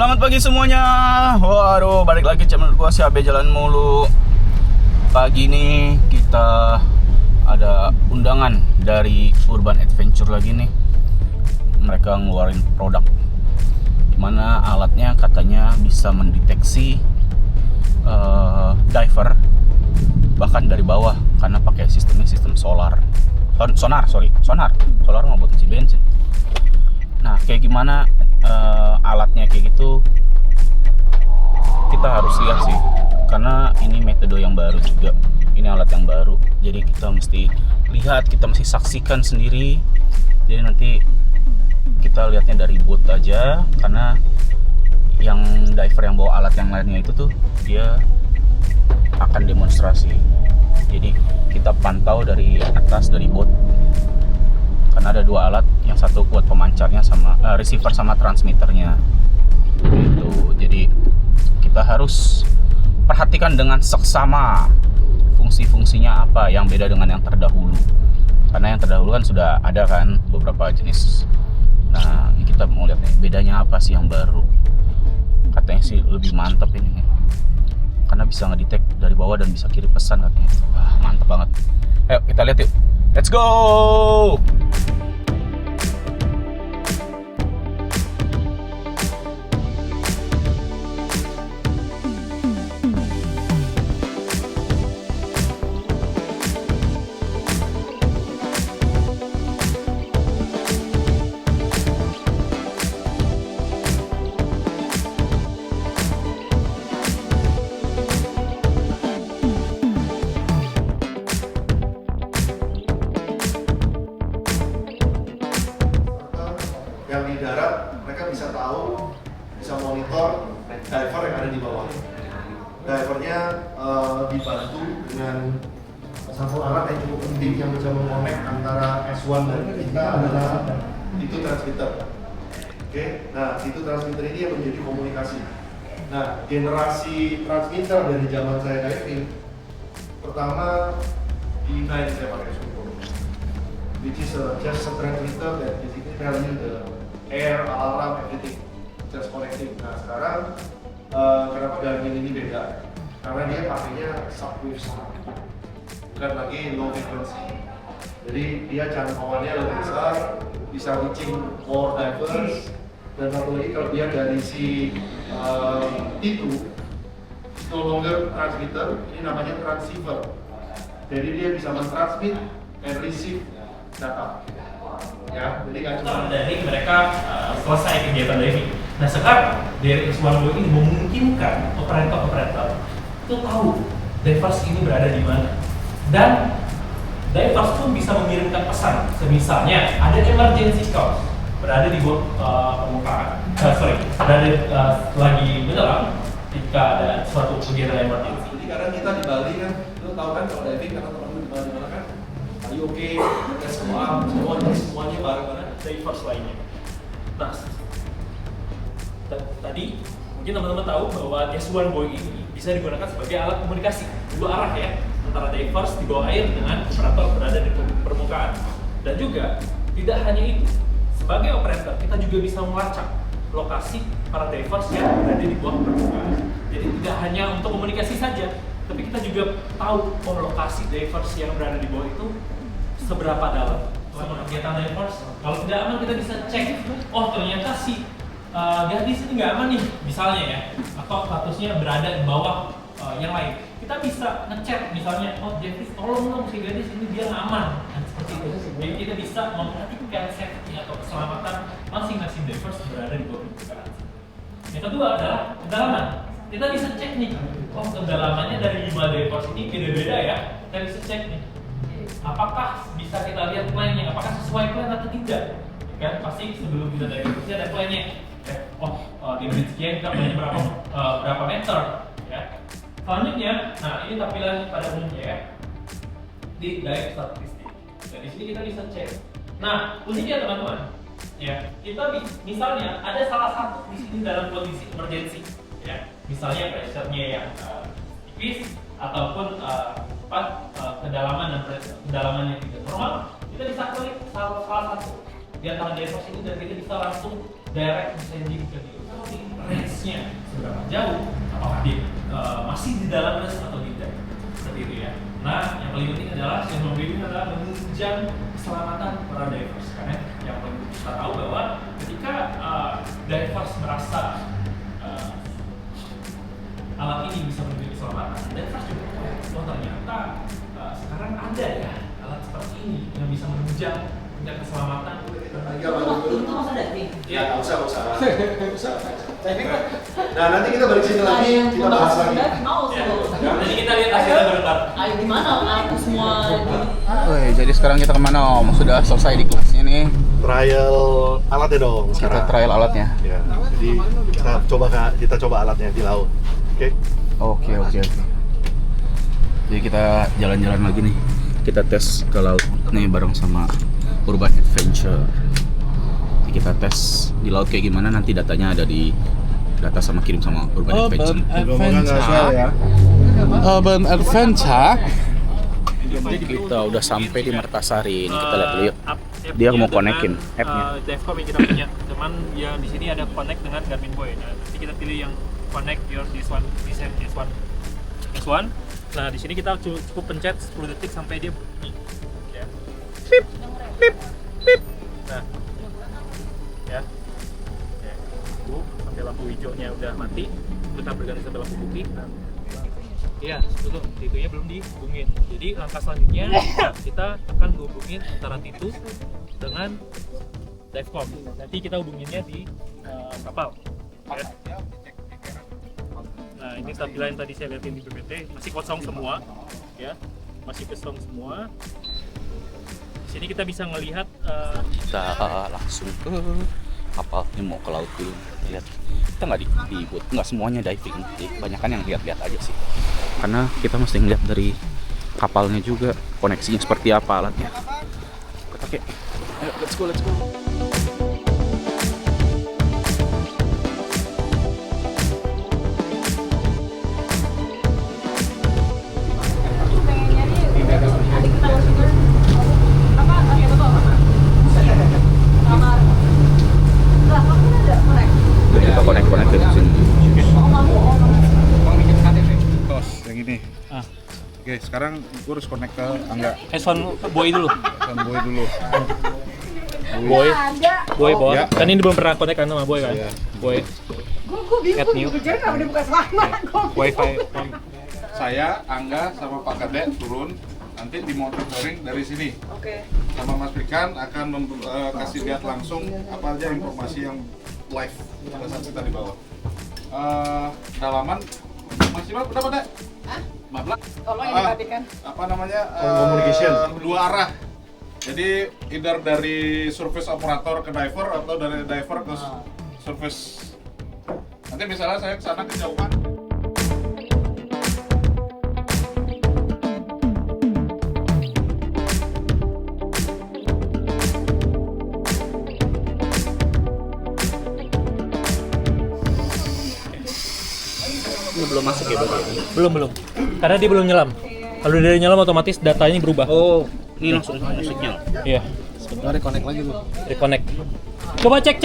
Selamat pagi semuanya. Waduh, balik lagi channel gua si Abe Jalan Mulu. Pagi ini kita ada undangan dari Urban Adventure lagi nih. Mereka ngeluarin produk dimana alatnya katanya bisa mendeteksi diver bahkan dari bawah karena pakai sistem sonar nggak buat isi bensin. Nah, kayak gimana alatnya kayak gitu kita harus lihat sih, karena ini metode yang baru juga, ini alat yang baru, jadi kita mesti lihat, kita mesti saksikan sendiri. Jadi nanti kita lihatnya dari boat aja, karena yang diver yang bawa alat yang lainnya itu tuh dia akan demonstrasi. Jadi kita pantau dari atas, dari boat, karena ada dua alat, yang satu buat pemancarnya sama receiver sama transmitternya gitu. Jadi kita harus perhatikan dengan seksama fungsi-fungsinya apa yang beda dengan yang terdahulu, karena yang terdahulu kan sudah ada kan beberapa jenis. Nah, ini kita mau lihat nih bedanya apa sih yang baru. Katanya sih lebih mantep ini nih, karena bisa ngedetect dari bawah dan bisa kirim pesan katanya. Wah, mantep banget. Ayo kita lihat yuk, let's go. Yang di darat mereka bisa tahu, bisa monitor diver yang ada di bawah. Divernya dibantu dengan satu alat yang cukup penting yang bisa mengonek antara S1 dan kita adalah itu transmitter. Oke, nah itu transmitter ini yang menjadi komunikasi. Nah, generasi transmitter dari zaman saya diving, pertama D9 saya pakai Super, which is just a transmitter that basically tell you the air, alarm, everything, just connecting. Nah sekarang kenapa Garmin ini beda? Karena dia pakainya subwave sound, bukan lagi low frequency. Jadi dia jangkauannya lebih besar, bisa reaching more divers. Dan satu lagi kalau dia dari si T2, no longer transmitter, ini namanya transceiver. Jadi dia bisa mentransmit and receive data. Ya, jadi nggak cuma dari mereka selesai kegiatan diving. Nah sekarang dari S1 ini memungkinkan operator itu tahu divers ini berada di mana, dan divers pun bisa mengirimkan pesan. Misalnya ada emergency call berada di bawah permukaan, berada lagi menyelam ketika ada suatu kegiatan emergency. Jadi karena kita di Bali kan, lu tahu kan kalau diving karena teman lu di mana kan, oke, semuanya bareng mana Divers lainnya. Nah, tadi mungkin teman-teman tahu bahwa S1 Buoy ini bisa digunakan sebagai alat komunikasi dua arah ya, antara divers di bawah air dengan operator berada di permukaan. Dan juga tidak hanya itu, sebagai operator kita juga bisa melacak lokasi para divers yang berada di bawah permukaan. Jadi tidak hanya untuk komunikasi saja, tapi kita juga tahu lokasi divers yang berada di bawah itu seberapa dalam. Selama kegiatan divers, kalau tidak aman kita bisa cek, oh ternyata si gadis ini nggak aman nih, misalnya ya, atau statusnya berada di bawah yang lain. Kita bisa ngecek misalnya, oh gadis tolong dong si gadis ini dia nggak aman, dan seperti itu. Jadi kita bisa memperhatikan safety atau keselamatan masing-masing divers berada di bawah permukaan. Yang kedua adalah kedalaman. Kita bisa cek nih, oh kedalamannya dari 5 divers ini beda-beda ya. Kita bisa cek nih, apakah bisa kita lihat plan-nya, apakah sesuai plan atau tidak. Kan pasti sebelum kita diving pasti ada plan-nya. Oh, di menit sekian kita plannya berapa meter ya. Selanjutnya, nah ini tampilan pada umumnya ya di dive statistik. Dan di sini kita bisa cek. Nah, uniknya teman-teman, ya kita misalnya ada salah satu di sini dalam kondisi emergency, ya. Misalnya pressure-nya yang tipis ataupun kedalaman dan kedalaman yang tidak normal, kita bisa klik salah satu di antara divers ini dan kita bisa langsung direct messaging ke DOT, range-nya seberapa jauh, apakah dia masih di dalam range atau tidak, seperti itu ya. Nah, yang paling penting adalah yang membimbing adalah menunjang keselamatan para divers, karena yang paling penting kita tahu bahwa ketika divers merasa alat ini bisa menunjang keselamatan, divers juga oh ternyata sekarang ada ya alat seperti ini yang bisa menunjang keselamatan. Waktu itu masa diving? Ya, nggak usah. Nah, nanti kita balik sini lagi, kita bahas lagi. Mau sih. Jadi kita lihat hasilnya bareng-bareng. Ayo gimana aku semua di Woi, jadi sekarang kita kemana Om? Sudah selesai di kelasnya nih. Trial alatnya dong Kita sekarang. trial alatnya. Ya, jadi kita coba alatnya di laut. Oke? Oke. Jadi kita jalan-jalan lagi nih. Kita tes ke laut nih bareng sama Urban Adventure. Jadi kita tes di laut kayak gimana, nanti datanya ada di data sama kirim sama Urban Adventure. Urban Adventure. Kita udah sampai di Mertasari. Ini kita lihat dulu yuk. Dia mau konekin app-nya. Devcom yang kita punya, cuman yang di sini ada connect dengan Garmin Boy. Nah, nanti kita pilih yang connect your this one S1. Nah, di sini kita cukup pencet 10 detik sampai dia bunyi. Ya. Pip, pip, pip. Nah, ya. Oke. Sampai lampu hijaunya udah mati, kita berganti sampai lampu putih. Iya, betul. Titunya belum dihubungin. Jadi langkah selanjutnya kita akan hubungin antara Titu dengan Divecom. Nanti kita hubunginnya di kapal. Ya. Nah, ini stabilan yang tadi saya lihatin di PPT masih kosong semua, ya, masih kosong semua. Di sini kita bisa melihat Kita langsung ke kapal. Ini mau ke laut dulu. Lihat. Kita nggak dibuat, nggak semuanya diving. Jadi kebanyakan yang lihat-lihat aja sih. Karena kita mesti ngeliat dari kapalnya juga, koneksinya seperti apa alatnya. Oke, ayo let's go. Jadi kita connect ke sini. Tos, yang ini. Oke, sekarang gue harus connect ke Angga. S1 Boy dulu. Sama Boy dulu. Boy bawah. Ya. Kan ini belum pernah connect kan sama Boy kan? Iya. Boy. Gue Add new. bingung, kejar kenapa dibuka selama? Wifi. Saya, Angga, sama Pak Kadek turun. Nanti dimonitoring dari sini. Oke. Sama Mas Pikan akan kasih lihat langsung apa aja informasi yang live pada saat kita di bawah. Dalaman maksimal berapa, Dek? Hah? 15. Tolong yang diperhatikan. Apa namanya? Communication. Dua arah. Jadi either dari surface operator ke diver atau dari diver ke surface. Nanti misalnya saya ke sana kejauhan. Ini belum masuk ya berarti? Belum. Karena dia belum nyelam. Kalau dia nyelam otomatis datanya berubah. Oh, ini langsung masuknya. Iya. Sebentar reconnect lagi tuh. Reconnect. Coba cek.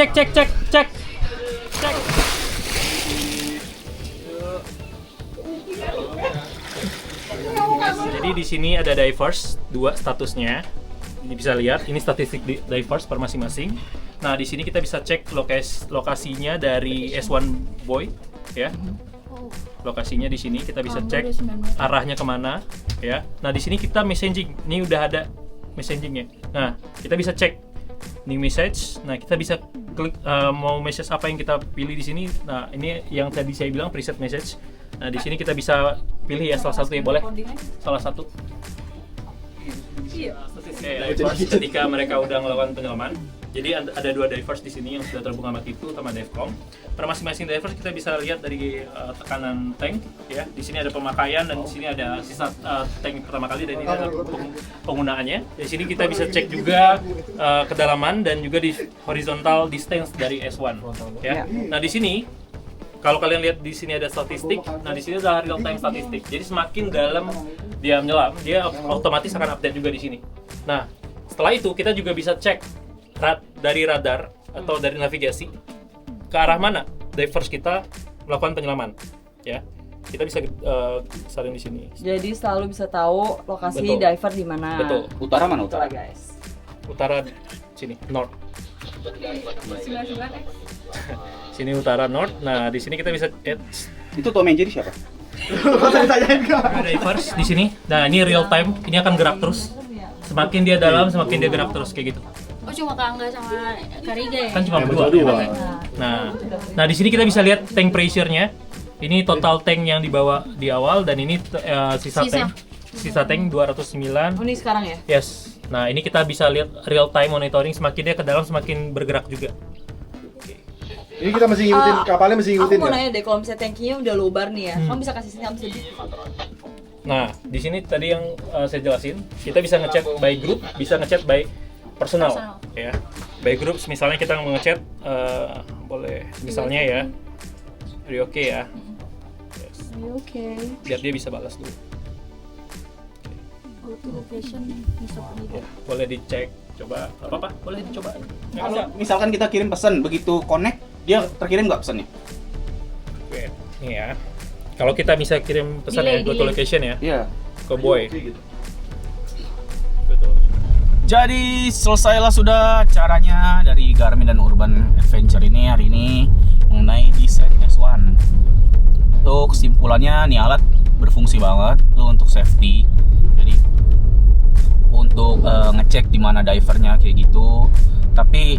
Jadi di sini ada divers, dua statusnya. Ini bisa lihat, ini statistik divers per masing-masing. Nah, di sini kita bisa cek lokasinya dari S1 Boy, ya. Lokasinya di sini kita bisa cek arahnya kemana, ya. Nah, di sini kita messaging. Ini udah ada messagingnya. Nah, kita bisa cek new message. Nah, kita bisa klik mau message apa yang kita pilih di sini. Nah, ini yang tadi saya bilang preset message. Nah, di sini kita bisa pilih ya salah satu ya, boleh. Salah satu. Divers ketika mereka udah melakukan penyelaman. Jadi ada dua divers di sini yang sudah terhubung sama Titu sama Devcom. Per masing-masing divers kita bisa lihat dari tekanan tank, ya. Di sini ada pemakaian dan di sini ada sisa tank pertama kali dan ini ada penggunaannya. Di sini kita bisa cek juga kedalaman dan juga di horizontal distance dari S1, ya. Nah, di sini kalau kalian lihat di sini ada statistik, nah di sini adalah real time statistik. Jadi semakin dalam dia menyelam, dia otomatis akan update juga di sini. Nah, setelah itu kita juga bisa cek dari radar atau dari navigasi. ke arah mana divers kita melakukan penyelaman, ya. Kita bisa saling di sini. Jadi selalu bisa tahu lokasi Betul. diver di mana. Betul. Utara mana Itulah utara? guys. Utara sini, north. Sini utara north. Nah, di sini kita bisa Itu Tom and Jerry siapa? divers di sini. Nah, ini real time. Ini akan gerak terus. Semakin dia dalam, semakin dia gerak terus kayak gitu. Oh cuma Kak Angga sama Kak Riga ya? Kan cuma berdua. Nah, di sini kita bisa lihat tank pressure-nya. Ini total tank yang dibawa di awal dan ini sisa tank. Sisa tank 209. Oh, ini sekarang ya? Yes. Nah, ini kita bisa lihat real time monitoring, semakin dia ke dalam semakin bergerak juga. Ini kita masih ngikutin, kapalnya masih ngikutin Aku mau ya? nanya deh, kalau misalnya tankinya udah lubar nih ya, kamu bisa kasih sinyal sedikit? Nah, di sini tadi yang saya jelasin, kita bisa ngechat by group, bisa ngechat by personal, ya. By groups, misalnya kita mau ngechat, boleh, misalnya ya, are you okay ya? Yes. Oke. Biar dia bisa balas dulu. Go to location, besok Ya, boleh dicek, coba, apa-apa, boleh dicoba. Kalau misalkan kita kirim pesan, begitu connect, dia terkirim nggak pesannya? Oke, nih ya. Kalau kita bisa kirim pesan ya, go to location ya, Iya. ke boy. Betul. Jadi selesailah sudah caranya dari Garmin dan Urban Adventure ini hari ini mengenai desain S1. Untuk kesimpulannya, nih alat berfungsi banget lo untuk safety. Jadi untuk ngecek di mana divernya kayak gitu. Tapi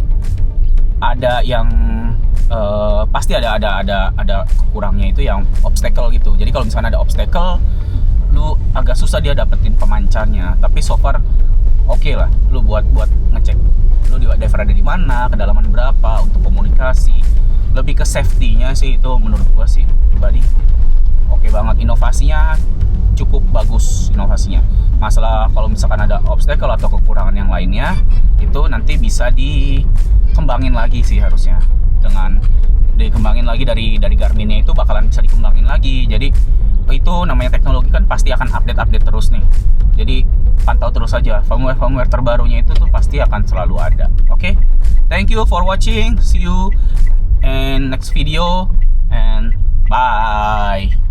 ada yang pasti ada kekurangnya itu yang obstacle gitu. Jadi kalau misalnya ada obstacle, lu agak susah dia dapetin pemancarnya. Tapi so far oke lah, lu buat ngecek lu diver ada di mana, kedalaman berapa untuk komunikasi. Lebih ke safety-nya sih itu menurut gua sih pribadi oke banget. Inovasinya cukup bagus inovasinya. Masalah kalau misalkan ada obstacle atau kekurangan yang lainnya itu nanti bisa dikembangin lagi sih harusnya. Dengan dikembangin lagi dari Garminnya itu bakalan bisa dikembangin lagi. Jadi itu namanya teknologi kan pasti akan update terus nih. Jadi pantau terus aja firmware terbarunya itu tuh pasti akan selalu ada. Oke? Thank you for watching. See you in next video and bye.